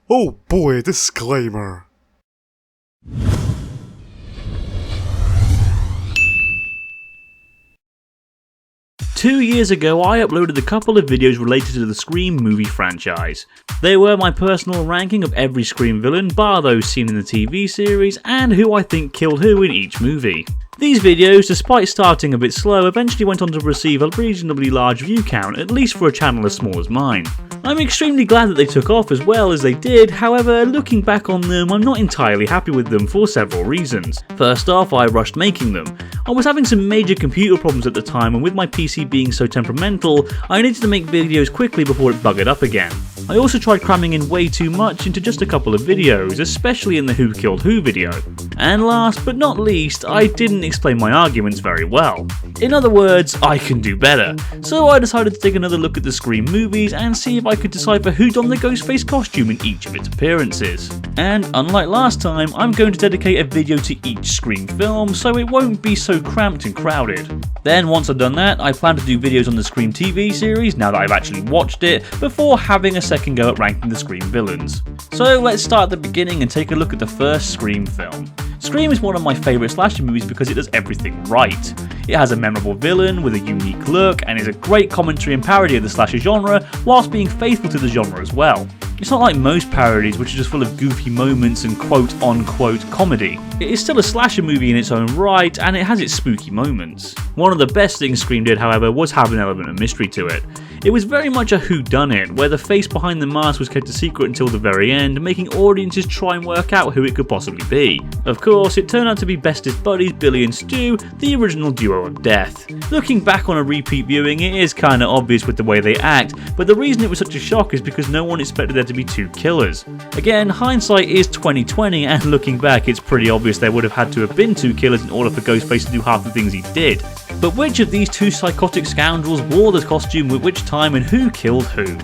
Oh boy, disclaimer. Two years ago, I uploaded a couple of videos related to the Scream movie franchise. They were my personal ranking of every Scream villain, bar those seen in the TV series, and who I think killed who in each movie. These videos, despite starting a bit slow, eventually went on to receive a reasonably large view count, at least for a channel as small as mine. I'm extremely glad that they took off as well as they did, however, looking back on them, I'm not entirely happy with them for several reasons. First off, I rushed making them. I was having some major computer problems at the time, and with my PC being so temperamental, I needed to make videos quickly before it buggered up again. I also tried cramming in way too much into just a couple of videos, especially in the Who Killed Who video. And last but not least, I didn't explain my arguments very well. In other words, I can do better. So I decided to take another look at the Scream movies and see if I could decipher who donned the Ghostface costume in each of its appearances. And unlike last time, I'm going to dedicate a video to each Scream film so it won't be so cramped and crowded. Then once I've done that, I plan to do videos on the Scream TV series now that I've actually watched it, before having a second go at ranking the Scream villains. So let's start at the beginning and take a look at the first Scream film. Scream is one of my favourite slasher movies because it does everything right. It has a memorable villain with a unique look and is a great commentary and parody of the slasher genre whilst being faithful to the genre as well. It's not like most parodies which are just full of goofy moments and quote-unquote comedy. It is still a slasher movie in its own right and it has its spooky moments. One of the best things Scream did, however, was have an element of mystery to it. It was very much a whodunit, where the face behind the mask was kept a secret until the very end, making audiences try and work out who it could possibly be. Of course, it turned out to be bestest buddies Billy and Stu, the original duo of death. Looking back on a repeat viewing, it is kinda obvious with the way they act, but the reason it was such a shock is because no one expected there to be two killers. Again, hindsight is 2020, and looking back, it's pretty obvious there would have had to have been two killers in order for Ghostface to do half the things he did. But which of these two psychotic scoundrels wore the costume at which time and who killed who?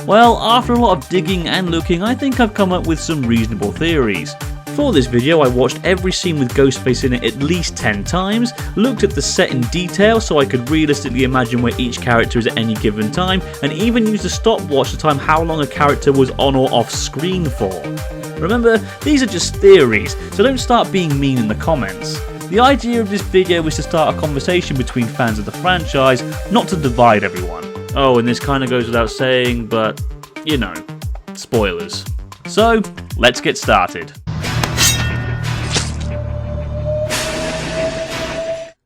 Well, after a lot of digging and looking, I think I've come up with some reasonable theories. For this video, I watched every scene with Ghostface in it at least 10 times, looked at the set in detail so I could realistically imagine where each character is at any given time, and even used a stopwatch to time how long a character was on or off screen for. Remember, these are just theories, so don't start being mean in the comments. The idea of this video was to start a conversation between fans of the franchise, not to divide everyone. Oh, and this kinda goes without saying, but, you know, spoilers. So, let's get started.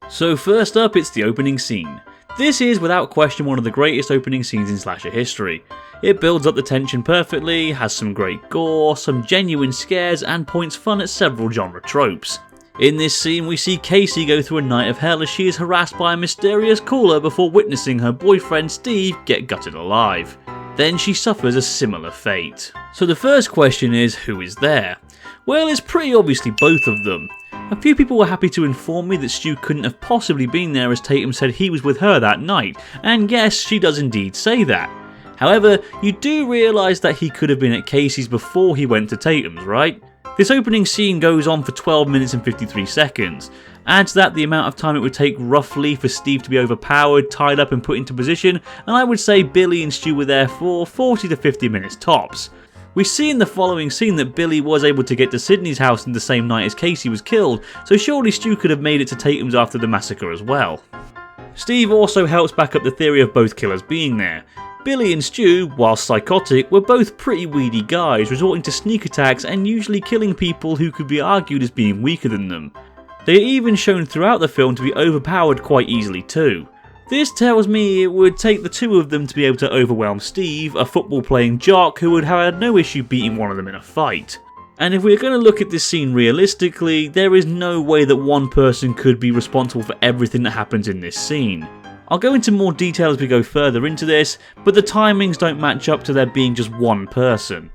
So first up, it's the opening scene. This is without question one of the greatest opening scenes in slasher history. It builds up the tension perfectly, has some great gore, some genuine scares, and points fun at several genre tropes. In this scene, we see Casey go through a night of hell as she is harassed by a mysterious caller before witnessing her boyfriend Steve get gutted alive. Then she suffers a similar fate. So the first question is, who is there? Well, it's pretty obviously both of them. A few people were happy to inform me that Stu couldn't have possibly been there as Tatum said he was with her that night, and yes, she does indeed say that. However, you do realise that he could have been at Casey's before he went to Tatum's, right? This opening scene goes on for 12 minutes and 53 seconds. Add to that the amount of time it would take roughly for Steve to be overpowered, tied up and put into position, and I would say Billy and Stu were there for 40 to 50 minutes tops. We see in the following scene that Billy was able to get to Sydney's house in the same night as Casey was killed, so surely Stu could have made it to Tatum's after the massacre as well. Steve also helps back up the theory of both killers being there. Billy and Stu, whilst psychotic, were both pretty weedy guys, resorting to sneak attacks and usually killing people who could be argued as being weaker than them. They are even shown throughout the film to be overpowered quite easily too. This tells me it would take the two of them to be able to overwhelm Steve, a football-playing jock who would have had no issue beating one of them in a fight. And if we're going to look at this scene realistically, there is no way that one person could be responsible for everything that happens in this scene. I'll go into more detail as we go further into this, but the timings don't match up to there being just one person.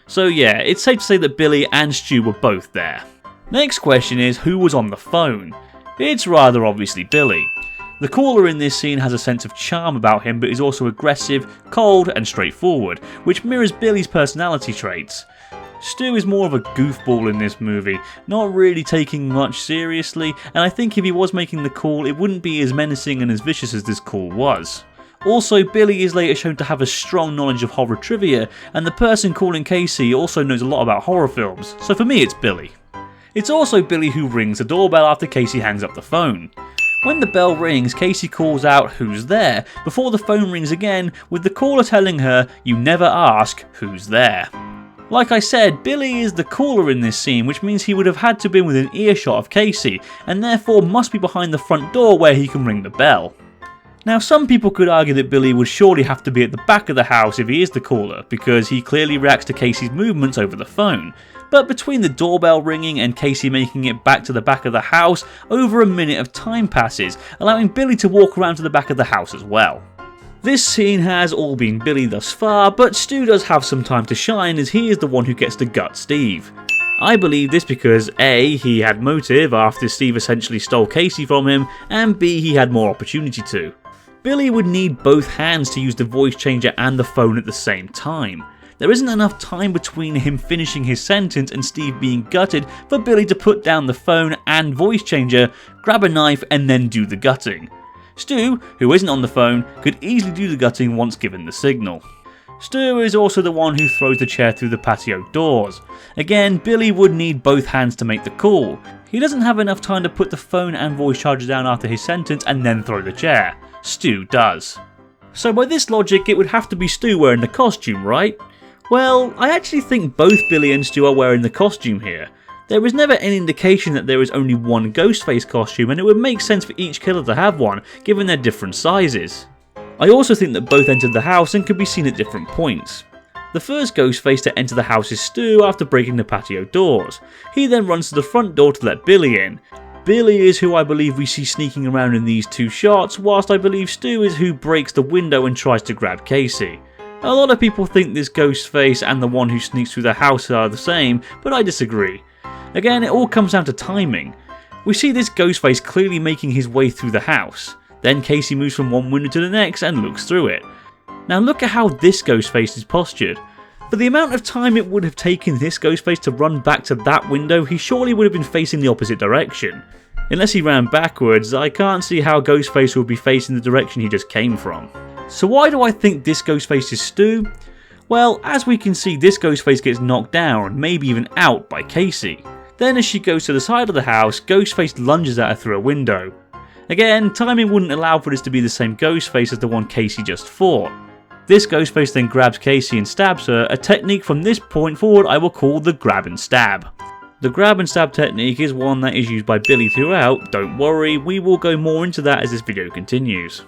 So yeah, it's safe to say that Billy and Stu were both there. Next question is, who was on the phone? It's rather obviously Billy. The caller in this scene has a sense of charm about him, but is also aggressive, cold and straightforward, which mirrors Billy's personality traits. Stu is more of a goofball in this movie, not really taking much seriously, and I think if he was making the call, it wouldn't be as menacing and as vicious as this call was. Also, Billy is later shown to have a strong knowledge of horror trivia, and the person calling Casey also knows a lot about horror films, so for me it's Billy. It's also Billy who rings the doorbell after Casey hangs up the phone. When the bell rings, Casey calls out "Who's there?" before the phone rings again, with the caller telling her, "You never ask who's there." Like I said, Billy is the caller in this scene, which means he would have had to be within earshot of Casey, and therefore must be behind the front door where he can ring the bell. Now, some people could argue that Billy would surely have to be at the back of the house if he is the caller, because he clearly reacts to Casey's movements over the phone. But between the doorbell ringing and Casey making it back to the back of the house, over a minute of time passes, allowing Billy to walk around to the back of the house as well. This scene has all been Billy thus far, but Stu does have some time to shine as he is the one who gets to gut Steve. I believe this because A, he had motive after Steve essentially stole Casey from him, and B, he had more opportunity to. Billy would need both hands to use the voice changer and the phone at the same time. There isn't enough time between him finishing his sentence and Steve being gutted for Billy to put down the phone and voice changer, grab a knife and then do the gutting. Stu, who isn't on the phone, could easily do the gutting once given the signal. Stu is also the one who throws the chair through the patio doors. Again, Billy would need both hands to make the call. He doesn't have enough time to put the phone and voice charger down after his sentence and then throw the chair. Stu does. So by this logic, it would have to be Stu wearing the costume, right? Well, I actually think both Billy and Stu are wearing the costume here. There is never any indication that there is only one Ghostface costume, and it would make sense for each killer to have one, given their different sizes. I also think that both entered the house and could be seen at different points. The first Ghostface to enter the house is Stu after breaking the patio doors. He then runs to the front door to let Billy in. Billy is who I believe we see sneaking around in these two shots, whilst I believe Stu is who breaks the window and tries to grab Casey. A lot of people think this Ghostface and the one who sneaks through the house are the same, but I disagree. Again, it all comes down to timing. We see this Ghostface clearly making his way through the house. Then Casey moves from one window to the next and looks through it. Now look at how this Ghostface is postured. For the amount of time it would have taken this Ghostface to run back to that window, he surely would have been facing the opposite direction. Unless he ran backwards, I can't see how Ghostface would be facing the direction he just came from. So why do I think this Ghostface is Stu? Well, as we can see, this Ghostface gets knocked down, maybe even out, by Casey. Then as she goes to the side of the house, Ghostface lunges at her through a window. Again, timing wouldn't allow for this to be the same Ghostface as the one Casey just fought. This Ghostface then grabs Casey and stabs her, a technique from this point forward I will call the grab and stab. The grab and stab technique is one that is used by Billy throughout, don't worry, we will go more into that as this video continues.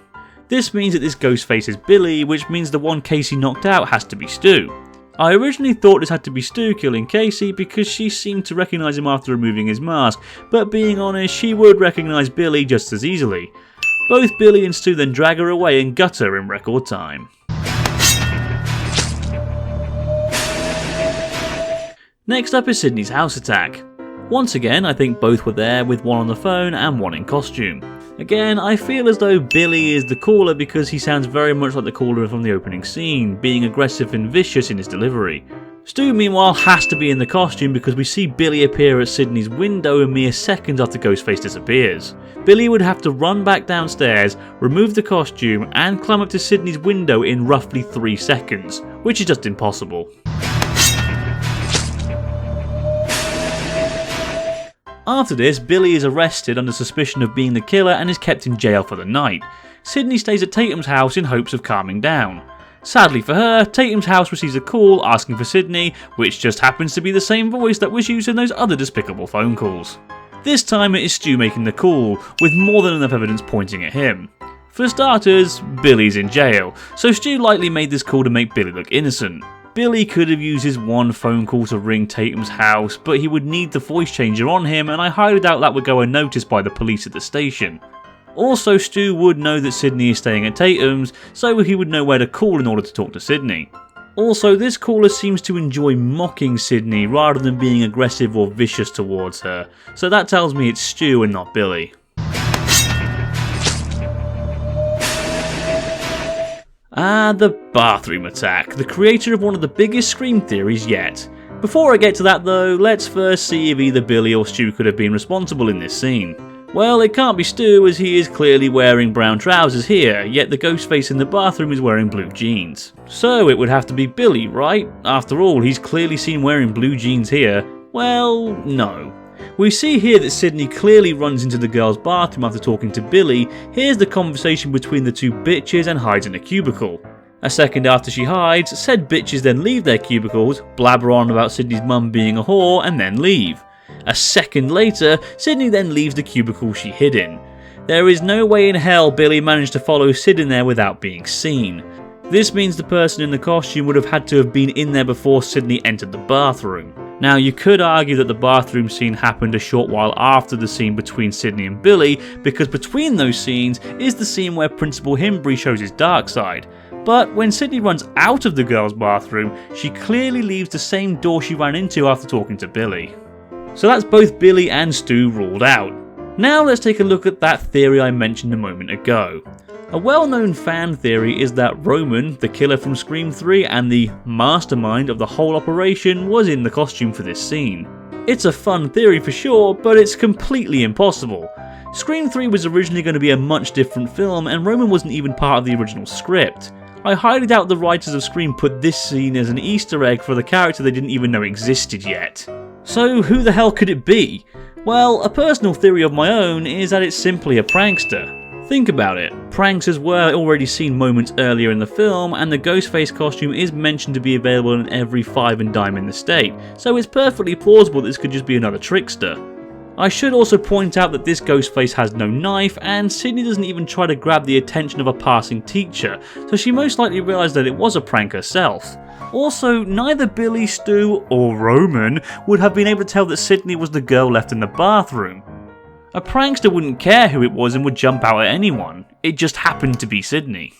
This means that this Ghostface is Billy, which means the one Casey knocked out has to be Stu. I originally thought this had to be Stu killing Casey because she seemed to recognise him after removing his mask, but being honest, she would recognise Billy just as easily. Both Billy and Stu then drag her away and gut her in record time. Next up is Sydney's house attack. Once again, I think both were there, with one on the phone and one in costume. Again, I feel as though Billy is the caller because he sounds very much like the caller from the opening scene, being aggressive and vicious in his delivery. Stu, meanwhile, has to be in the costume because we see Billy appear at Sydney's window a mere seconds after Ghostface disappears. Billy would have to run back downstairs, remove the costume, and climb up to Sydney's window in roughly 3 seconds, which is just impossible. After this, Billy is arrested under suspicion of being the killer and is kept in jail for the night. Sydney stays at Tatum's house in hopes of calming down. Sadly for her, Tatum's house receives a call asking for Sydney, which just happens to be the same voice that was used in those other despicable phone calls. This time it is Stu making the call, with more than enough evidence pointing at him. For starters, Billy's in jail, so Stu likely made this call to make Billy look innocent. Billy could have used his one phone call to ring Tatum's house, but he would need the voice changer on him, and I highly doubt that would go unnoticed by the police at the station. Also, Stu would know that Sydney is staying at Tatum's, so he would know where to call in order to talk to Sydney. Also, this caller seems to enjoy mocking Sydney rather than being aggressive or vicious towards her, so that tells me it's Stu and not Billy. The bathroom attack, the creator of one of the biggest Scream theories yet. Before I get to that though, let's first see if either Billy or Stu could have been responsible in this scene. Well, it can't be Stu as he is clearly wearing brown trousers here, yet the ghost face in the bathroom is wearing blue jeans. So it would have to be Billy, right? After all, he's clearly seen wearing blue jeans here. Well, no. We see here that Sydney clearly runs into the girls' bathroom after talking to Billy, hears the conversation between the two bitches and hides in a cubicle. A second after she hides, said bitches then leave their cubicles, blabber on about Sydney's mum being a whore, and then leave. A second later, Sydney then leaves the cubicle she hid in. There is no way in hell Billy managed to follow Sid in there without being seen. This means the person in the costume would have had to have been in there before Sydney entered the bathroom. Now you could argue that the bathroom scene happened a short while after the scene between Sydney and Billy, because between those scenes is the scene where Principal Himbry shows his dark side. But when Sydney runs out of the girls' bathroom, she clearly leaves the same door she ran into after talking to Billy. So that's both Billy and Stu ruled out. Now let's take a look at that theory I mentioned a moment ago. A well-known fan theory is that Roman, the killer from Scream 3 and the mastermind of the whole operation, was in the costume for this scene. It's a fun theory for sure, but it's completely impossible. Scream 3 was originally going to be a much different film and Roman wasn't even part of the original script. I highly doubt the writers of Scream put this scene as an Easter egg for the character they didn't even know existed yet. So who the hell could it be? Well, a personal theory of my own is that it's simply a prankster. Think about it, pranksters were already seen moments earlier in the film and the Ghostface costume is mentioned to be available in every five and dime in the state, so it's perfectly plausible this could just be another trickster. I should also point out that this Ghostface has no knife and Sydney doesn't even try to grab the attention of a passing teacher, so she most likely realised that it was a prank herself. Also, neither Billy, Stu or Roman would have been able to tell that Sydney was the girl left in the bathroom. A prankster wouldn't care who it was and would jump out at anyone. It just happened to be Sydney.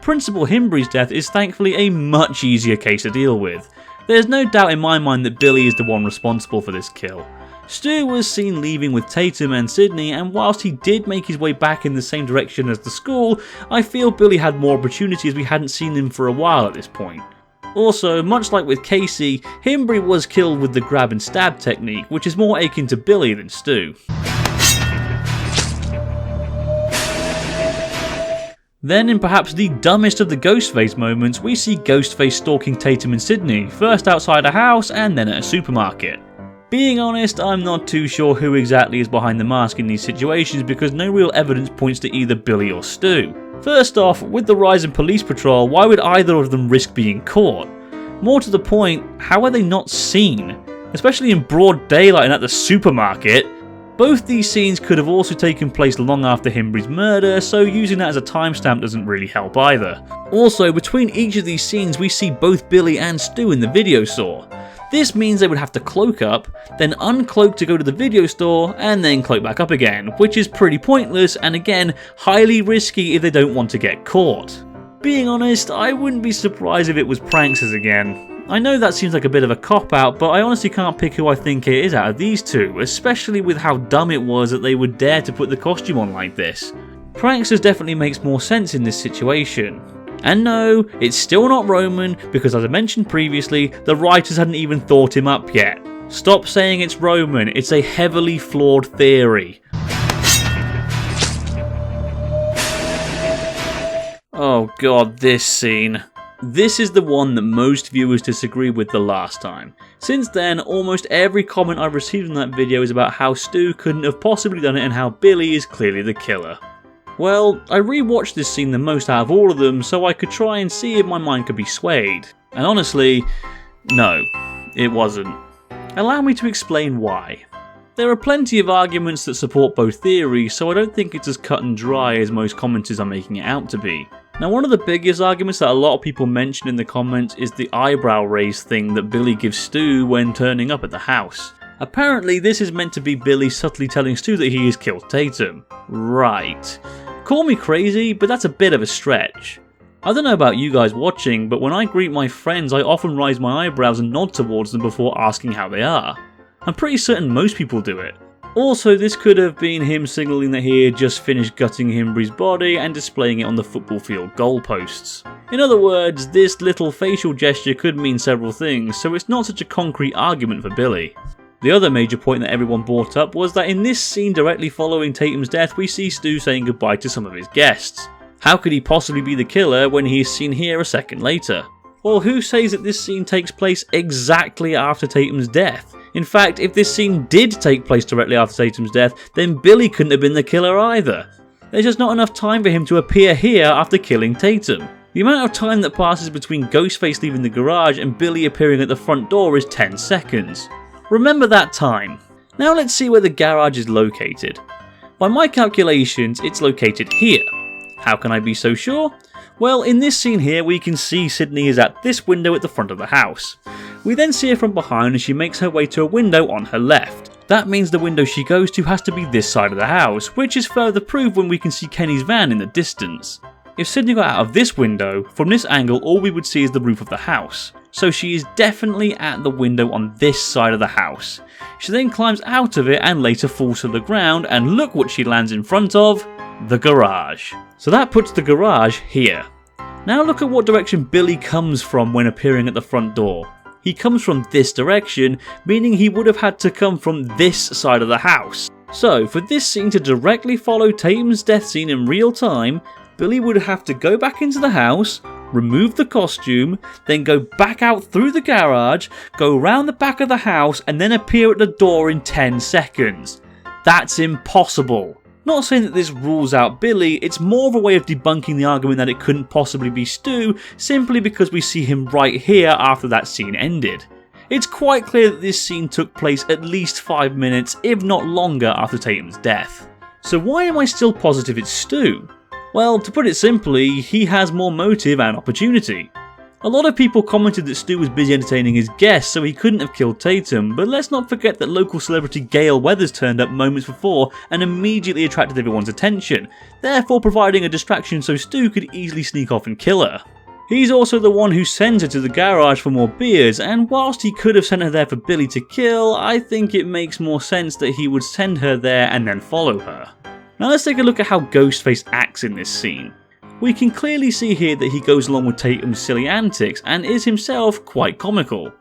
Principal Himbry's death is thankfully a much easier case to deal with. There's no doubt in my mind that Billy is the one responsible for this kill. Stu was seen leaving with Tatum and Sydney, and whilst he did make his way back in the same direction as the school, I feel Billy had more opportunity as we hadn't seen him for a while at this point. Also, much like with Casey, Himbry was killed with the grab and stab technique, which is more akin to Billy than Stu. Then, in perhaps the dumbest of the Ghostface moments, we see Ghostface stalking Tatum and Sydney, first outside a house and then at a supermarket. Being honest, I'm not too sure who exactly is behind the mask in these situations because no real evidence points to either Billy or Stu. First off, with the rise in police patrol, why would either of them risk being caught? More to the point, how are they not seen? Especially in broad daylight and at the supermarket. Both these scenes could have also taken place long after Himbry's murder, so using that as a timestamp doesn't really help either. Also, between each of these scenes we see both Billy and Stu in the video store. This means they would have to cloak up, then uncloak to go to the video store, and then cloak back up again, which is pretty pointless and again, highly risky if they don't want to get caught. Being honest, I wouldn't be surprised if it was pranksters again. I know that seems like a bit of a cop-out, but I honestly can't pick who I think it is out of these two, especially with how dumb it was that they would dare to put the costume on like this. Pranksters definitely makes more sense in this situation. And no, it's still not Roman, because as I mentioned previously, the writers hadn't even thought him up yet. Stop saying it's Roman, it's a heavily flawed theory. Oh god, this scene. This is the one that most viewers disagree with the last time. Since then, almost every comment I've received on that video is about how Stu couldn't have possibly done it and how Billy is clearly the killer. Well, I rewatched this scene the most out of all of them so I could try and see if my mind could be swayed. And honestly, no, it wasn't. Allow me to explain why. There are plenty of arguments that support both theories, so I don't think it's as cut and dry as most commenters are making it out to be. Now, one of the biggest arguments that a lot of people mention in the comments is the eyebrow raise thing that Billy gives Stu when turning up at the house. Apparently, this is meant to be Billy subtly telling Stu that he has killed Tatum. Right. Call me crazy, but that's a bit of a stretch. I don't know about you guys watching, but when I greet my friends, I often raise my eyebrows and nod towards them before asking how they are. I'm pretty certain most people do it. Also, this could have been him signalling that he had just finished gutting Himbry's body and displaying it on the football field goalposts. In other words, this little facial gesture could mean several things, so it's not such a concrete argument for Billy. The other major point that everyone brought up was that in this scene directly following Tatum's death, we see Stu saying goodbye to some of his guests. How could he possibly be the killer when he is seen here a second later? Well, who says that this scene takes place exactly after Tatum's death? In fact, if this scene did take place directly after Tatum's death, then Billy couldn't have been the killer either. There's just not enough time for him to appear here after killing Tatum. The amount of time that passes between Ghostface leaving the garage and Billy appearing at the front door is 10 seconds. Remember that time. Now let's see where the garage is located. By my calculations, it's located here. How can I be so sure? Well, in this scene here, we can see Sydney is at this window at the front of the house. We then see her from behind as she makes her way to a window on her left. That means the window she goes to has to be this side of the house, which is further proved when we can see Kenny's van in the distance. If Sydney got out of this window, from this angle all we would see is the roof of the house. So she is definitely at the window on this side of the house. She then climbs out of it and later falls to the ground, and look what she lands in front of. The garage. So that puts the garage here. Now look at what direction Billy comes from when appearing at the front door. He comes from this direction, meaning he would have had to come from this side of the house. So for this scene to directly follow Tatum's death scene in real time, Billy would have to go back into the house, remove the costume, then go back out through the garage, go around the back of the house, and then appear at the door in 10 seconds. That's impossible. Not saying that this rules out Billy, it's more of a way of debunking the argument that it couldn't possibly be Stu, simply because we see him right here after that scene ended. It's quite clear that this scene took place at least 5 minutes, if not longer, after Tatum's death. So why am I still positive it's Stu? Well, to put it simply, he has more motive and opportunity. A lot of people commented that Stu was busy entertaining his guests, so he couldn't have killed Tatum, but let's not forget that local celebrity Gale Weathers turned up moments before and immediately attracted everyone's attention, therefore providing a distraction so Stu could easily sneak off and kill her. He's also the one who sends her to the garage for more beers, and whilst he could have sent her there for Billy to kill, I think it makes more sense that he would send her there and then follow her. Now let's take a look at how Ghostface acts in this scene. We can clearly see here that he goes along with Tatum's silly antics and is himself quite comical.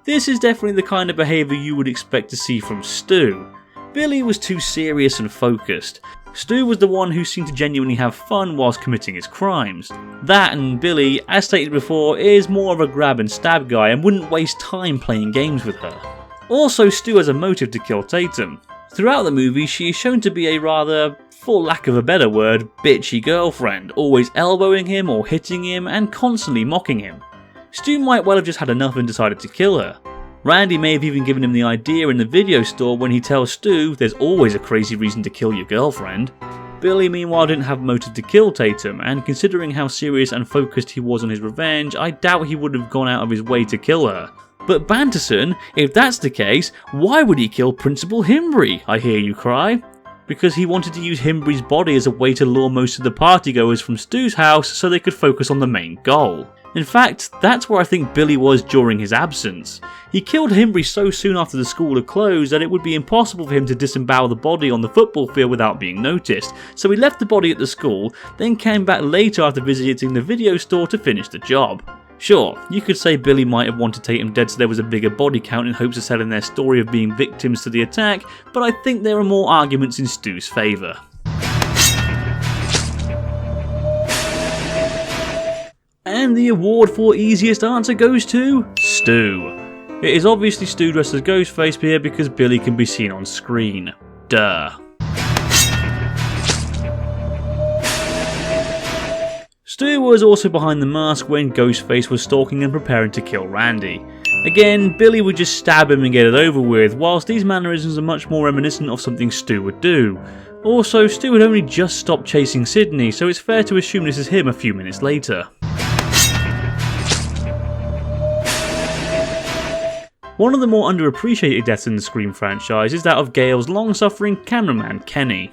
This is definitely the kind of behaviour you would expect to see from Stu. Billy was too serious and focused. Stu was the one who seemed to genuinely have fun whilst committing his crimes. That and Billy, as stated before, is more of a grab and stab guy and wouldn't waste time playing games with her. Also, Stu has a motive to kill Tatum. Throughout the movie, she is shown to be a rather, for lack of a better word, bitchy girlfriend, always elbowing him or hitting him and constantly mocking him. Stu might well have just had enough and decided to kill her. Randy may have even given him the idea in the video store when he tells Stu there's always a crazy reason to kill your girlfriend. Billy meanwhile didn't have motive to kill Tatum, and considering how serious and focused he was on his revenge, I doubt he would have gone out of his way to kill her. But Banterson, if that's the case, why would he kill Principal Himbry, I hear you cry? Because he wanted to use Himbry's body as a way to lure most of the partygoers from Stu's house so they could focus on the main goal. In fact, that's where I think Billy was during his absence. He killed Himbry so soon after the school had closed that it would be impossible for him to disembowel the body on the football field without being noticed, so he left the body at the school, then came back later after visiting the video store to finish the job. Sure, you could say Billy might have wanted Tatum dead so there was a bigger body count in hopes of selling their story of being victims to the attack, but I think there are more arguments in Stu's favour. And the award for easiest answer goes to Stu. It is obviously Stu dressed as Ghostface here because Billy can be seen on screen. Duh. Stu was also behind the mask when Ghostface was stalking and preparing to kill Randy. Again, Billy would just stab him and get it over with, whilst these mannerisms are much more reminiscent of something Stu would do. Also, Stu had only just stopped chasing Sydney, so it's fair to assume this is him a few minutes later. One of the more underappreciated deaths in the Scream franchise is that of Gale's long-suffering cameraman, Kenny.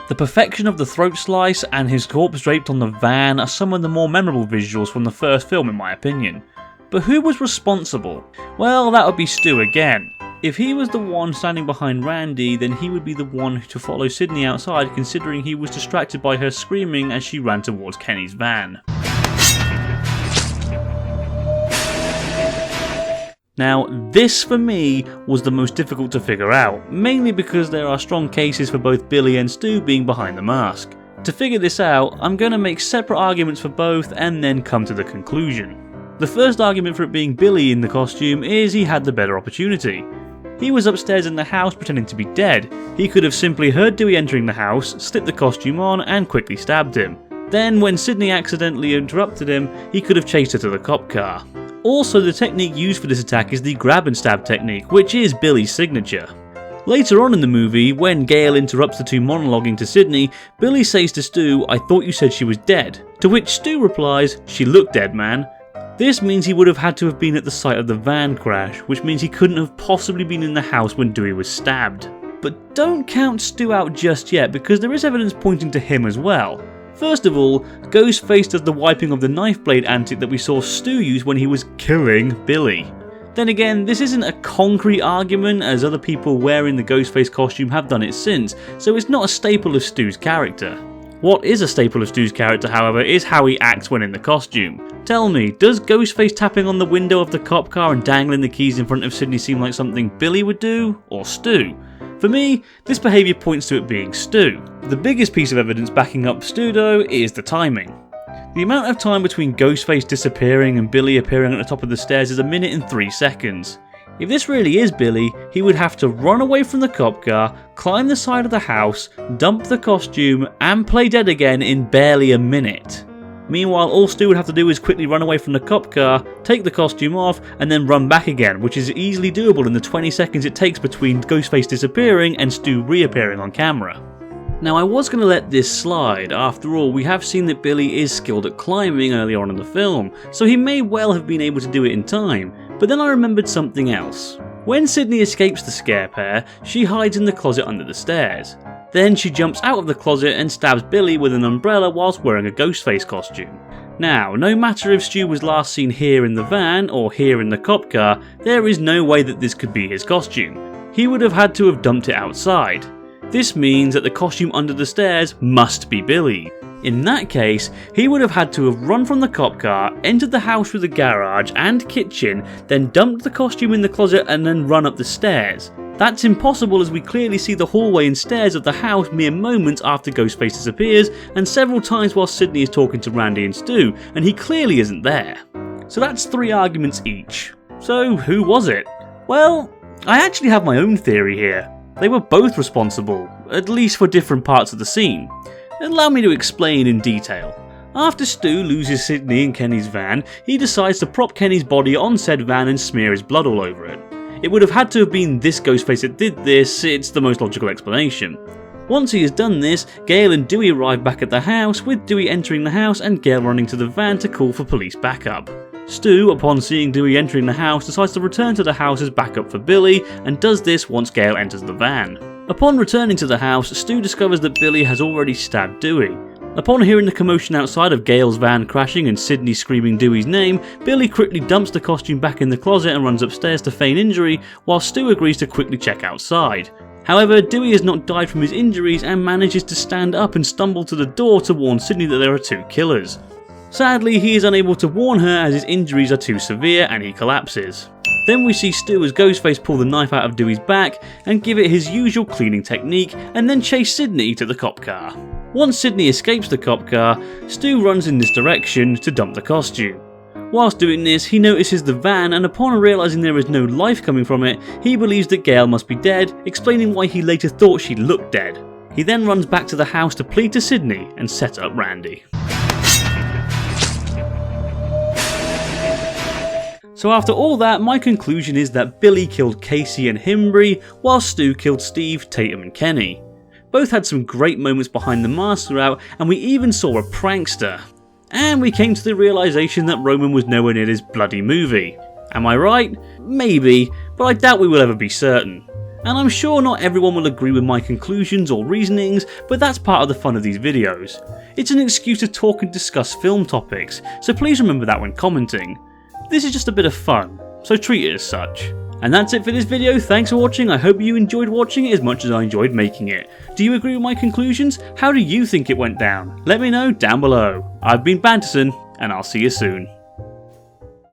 The perfection of the throat slice and his corpse draped on the van are some of the more memorable visuals from the first film in my opinion. But who was responsible? Well, that would be Stu again. If he was the one standing behind Randy, then he would be the one to follow Sydney outside, considering he was distracted by her screaming as she ran towards Kenny's van. Now, this for me was the most difficult to figure out, mainly because there are strong cases for both Billy and Stu being behind the mask. To figure this out, I'm going to make separate arguments for both and then come to the conclusion. The first argument for it being Billy in the costume is he had the better opportunity. He was upstairs in the house pretending to be dead. He could have simply heard Dewey entering the house, slipped the costume on and quickly stabbed him. Then when Sydney accidentally interrupted him, he could have chased her to the cop car. Also, the technique used for this attack is the grab and stab technique, which is Billy's signature. Later on in the movie, when Gale interrupts the two monologuing to Sydney, Billy says to Stu, "I thought you said she was dead," to which Stu replies, "She looked dead, man." This means he would have had to have been at the site of the van crash, which means he couldn't have possibly been in the house when Dewey was stabbed. But don't count Stu out just yet, because there is evidence pointing to him as well. First of all, Ghostface does the wiping of the knife blade antic that we saw Stu use when he was killing Billy. Then again, this isn't a concrete argument, as other people wearing the Ghostface costume have done it since, so it's not a staple of Stu's character. What is a staple of Stu's character, however, is how he acts when in the costume. Tell me, does Ghostface tapping on the window of the cop car and dangling the keys in front of Sydney seem like something Billy would do, or Stu? For me, this behaviour points to it being Stu. The biggest piece of evidence backing up Stu though is the timing. The amount of time between Ghostface disappearing and Billy appearing at the top of the stairs is 1 minute and 3 seconds. If this really is Billy, he would have to run away from the cop car, climb the side of the house, dump the costume, and play dead again in barely a minute. Meanwhile, all Stu would have to do is quickly run away from the cop car, take the costume off, and then run back again, which is easily doable in the 20 seconds it takes between Ghostface disappearing and Stu reappearing on camera. Now, I was going to let this slide. After all, we have seen that Billy is skilled at climbing early on in the film, so he may well have been able to do it in time. But then I remembered something else. When Sydney escapes the scare pair, she hides in the closet under the stairs. Then she jumps out of the closet and stabs Billy with an umbrella whilst wearing a Ghostface costume. Now, no matter if Stu was last seen here in the van or here in the cop car, there is no way that this could be his costume. He would have had to have dumped it outside. This means that the costume under the stairs must be Billy. In that case, he would have had to have run from the cop car, entered the house through the garage and kitchen, then dumped the costume in the closet and then run up the stairs. That's impossible, as we clearly see the hallway and stairs of the house mere moments after Ghostface disappears, and several times while Sydney is talking to Randy and Stu, and he clearly isn't there. So that's 3 arguments each. So who was it? Well, I actually have my own theory here. They were both responsible, at least for different parts of the scene. Allow me to explain in detail. After Stu loses Sydney in Kenny's van, he decides to prop Kenny's body on said van and smear his blood all over it. It would have had to have been this Ghostface that did this, it's the most logical explanation. Once he has done this, Gale and Dewey arrive back at the house, with Dewey entering the house and Gale running to the van to call for police backup. Stu, upon seeing Dewey entering the house, decides to return to the house as backup for Billy, and does this once Gale enters the van. Upon returning to the house, Stu discovers that Billy has already stabbed Dewey. Upon hearing the commotion outside of Gale's van crashing and Sydney screaming Dewey's name, Billy quickly dumps the costume back in the closet and runs upstairs to feign injury, while Stu agrees to quickly check outside. However, Dewey has not died from his injuries and manages to stand up and stumble to the door to warn Sydney that there are 2 killers. Sadly, he is unable to warn her as his injuries are too severe and he collapses. Then we see Stu as Ghostface pull the knife out of Dewey's back and give it his usual cleaning technique, and then chase Sydney to the cop car. Once Sydney escapes the cop car, Stu runs in this direction to dump the costume. Whilst doing this, he notices the van, and upon realising there is no life coming from it, he believes that Gale must be dead, explaining why he later thought she looked dead. He then runs back to the house to plead to Sydney and set up Randy. So after all that, my conclusion is that Billy killed Casey and Himbry, while Stu killed Steve, Tatum and Kenny. Both had some great moments behind the mask throughout, and we even saw a prankster. And we came to the realisation that Roman was nowhere near this bloody movie. Am I right? Maybe, but I doubt we will ever be certain. And I'm sure not everyone will agree with my conclusions or reasonings, but that's part of the fun of these videos. It's an excuse to talk and discuss film topics, so please remember that when commenting. This is just a bit of fun, so treat it as such. And that's it for this video. Thanks for watching. I hope you enjoyed watching it as much as I enjoyed making it. Do you agree with my conclusions? How do you think it went down? Let me know down below. I've been Banterson, and I'll see you soon.